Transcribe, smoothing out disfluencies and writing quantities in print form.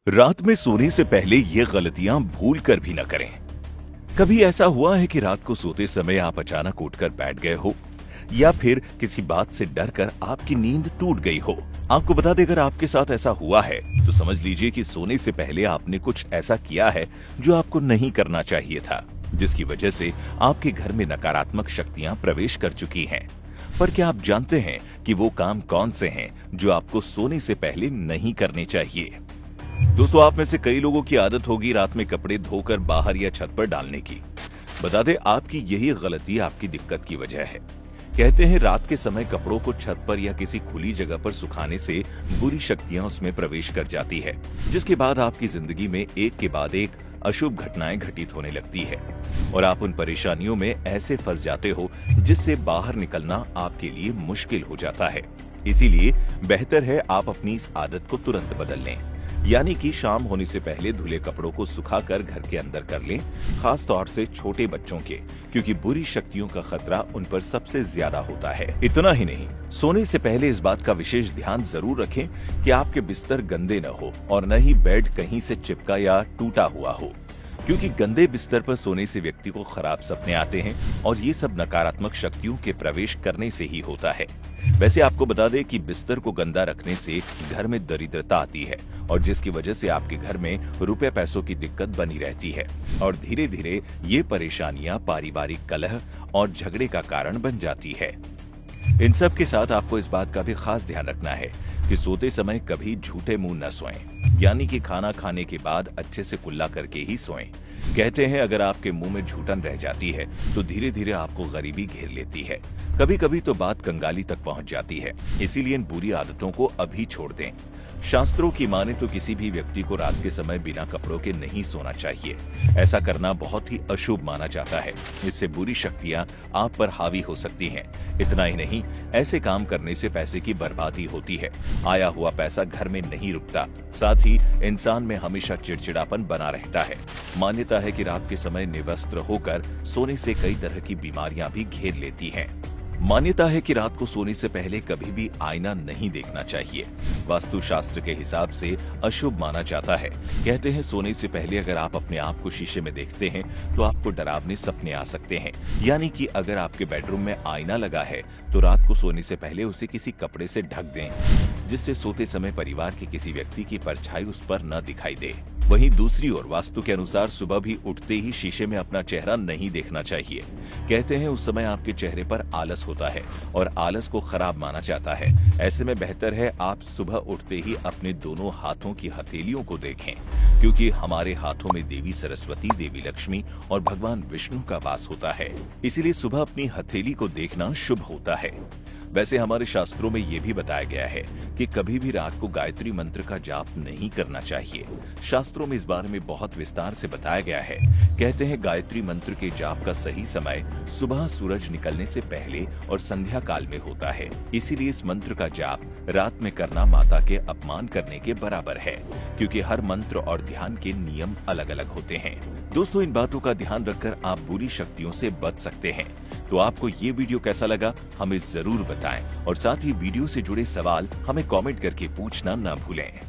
रात में सोने से पहले ये गलतियां भूल कर भी न करें। कभी ऐसा हुआ है कि रात को सोते समय आप अचानक उठकर बैठ गए हो या फिर किसी बात से डर कर आपकी नींद टूट गई हो। आपको बता दें, अगर आपके साथ ऐसा हुआ है तो समझ लीजिए कि सोने से पहले आपने कुछ ऐसा किया है जो आपको नहीं करना चाहिए था, जिसकी वजह से आपके घर में नकारात्मक शक्तियां प्रवेश कर चुकी हैं। पर क्या आप जानते हैं कि वो काम कौन से हैं जो आपको सोने से पहले नहीं करने चाहिए? दोस्तों, आप में से कई लोगों की आदत होगी रात में कपड़े धोकर बाहर या छत पर डालने की। बता दें, आपकी यही गलती आपकी दिक्कत की वजह है। कहते हैं रात के समय कपड़ों को छत पर या किसी खुली जगह पर सुखाने से बुरी शक्तियां उसमें प्रवेश कर जाती है, जिसके बाद आपकी जिंदगी में एक के बाद एक अशुभ घटनाएं घटित होने लगती है और आप उन परेशानियों में ऐसे फंस जाते हो जिससे बाहर निकलना आपके लिए मुश्किल हो जाता है। इसीलिए बेहतर है आप अपनी इस आदत को तुरंत बदल लें, यानी कि शाम होने से पहले धुले कपड़ों को सुखाकर घर के अंदर कर लें, खास तौर से छोटे बच्चों के, क्योंकि बुरी शक्तियों का खतरा उन पर सबसे ज्यादा होता है। इतना ही नहीं, सोने से पहले इस बात का विशेष ध्यान जरूर रखें कि आपके बिस्तर गंदे न हो और न ही बेड कहीं से चिपका या टूटा हुआ हो, क्योंकि गंदे बिस्तर पर सोने से व्यक्ति को खराब सपने आते हैं और ये सब नकारात्मक शक्तियों के प्रवेश करने से ही होता है। वैसे आपको बता दें कि बिस्तर को गंदा रखने से घर में दरिद्रता आती है और जिसकी वजह से आपके घर में रुपए पैसों की दिक्कत बनी रहती है और धीरे धीरे ये परेशानियां पारिवारिक कलह और झगड़े का कारण बन जाती है। इन सब के साथ आपको इस बात का भी खास ध्यान रखना है कि सोते समय कभी झूठे मुंह न सोएं, यानी कि खाना खाने के बाद अच्छे से कुल्ला करके ही सोएं। कहते हैं अगर आपके मुंह में झूठन रह जाती है तो धीरे धीरे आपको गरीबी घेर लेती है। कभी कभी तो बात कंगाली तक पहुंच जाती है। इसीलिए इन बुरी आदतों को अभी छोड़ दें। शास्त्रों की माने तो किसी भी व्यक्ति को रात के समय बिना कपड़ों के नहीं सोना चाहिए। ऐसा करना बहुत ही अशुभ माना जाता है। इससे बुरी शक्तियां आप पर हावी हो सकती हैं। इतना ही नहीं, ऐसे काम करने से पैसे की बर्बादी होती है। आया हुआ पैसा घर में नहीं रुकता, साथ ही इंसान में हमेशा चिड़चिड़ापन बना रहता है। मान्यता है कि रात के समय निवस्त्र होकर सोने से कई तरह की बीमारियां भी घेर लेती हैं। मान्यता है कि रात को सोने से पहले कभी भी आईना नहीं देखना चाहिए। वास्तु शास्त्र के हिसाब से अशुभ माना जाता है। कहते हैं सोने से पहले अगर आप अपने आप को शीशे में देखते हैं तो आपको डरावने सपने आ सकते हैं। यानी कि अगर आपके बेडरूम में आईना लगा है तो रात को सोने से पहले उसे किसी कपड़े से ढक दें, जिससे सोते समय परिवार के किसी व्यक्ति की परछाई उस पर न दिखाई दे। वहीं दूसरी ओर वास्तु के अनुसार सुबह भी उठते ही शीशे में अपना चेहरा नहीं देखना चाहिए। कहते हैं उस समय आपके चेहरे पर आलस होता है और आलस को खराब माना जाता है। ऐसे में बेहतर है आप सुबह उठते ही अपने दोनों हाथों की हथेलियों को देखें, क्योंकि हमारे हाथों में देवी सरस्वती, देवी लक्ष्मी और भगवान विष्णु का वास होता है। इसीलिए सुबह अपनी हथेली को देखना शुभ होता है। वैसे हमारे शास्त्रों में यह भी बताया गया है कि कभी भी रात को गायत्री मंत्र का जाप नहीं करना चाहिए। शास्त्रों में इस बारे में बहुत विस्तार से बताया गया है। कहते हैं गायत्री मंत्र के जाप का सही समय सुबह सूरज निकलने से पहले और संध्या काल में होता है। इसीलिए इस मंत्र का जाप रात में करना माता के अपमान करने के बराबर है, क्योंकि हर मंत्र और ध्यान के नियम अलग अलग होते हैं। दोस्तों, इन बातों का ध्यान रखकर आप बुरी शक्तियों से बच सकते हैं। तो आपको ये वीडियो कैसा लगा हमें जरूर बताएं और साथ ही वीडियो से जुड़े सवाल हमें कमेंट करके पूछना ना भूलें।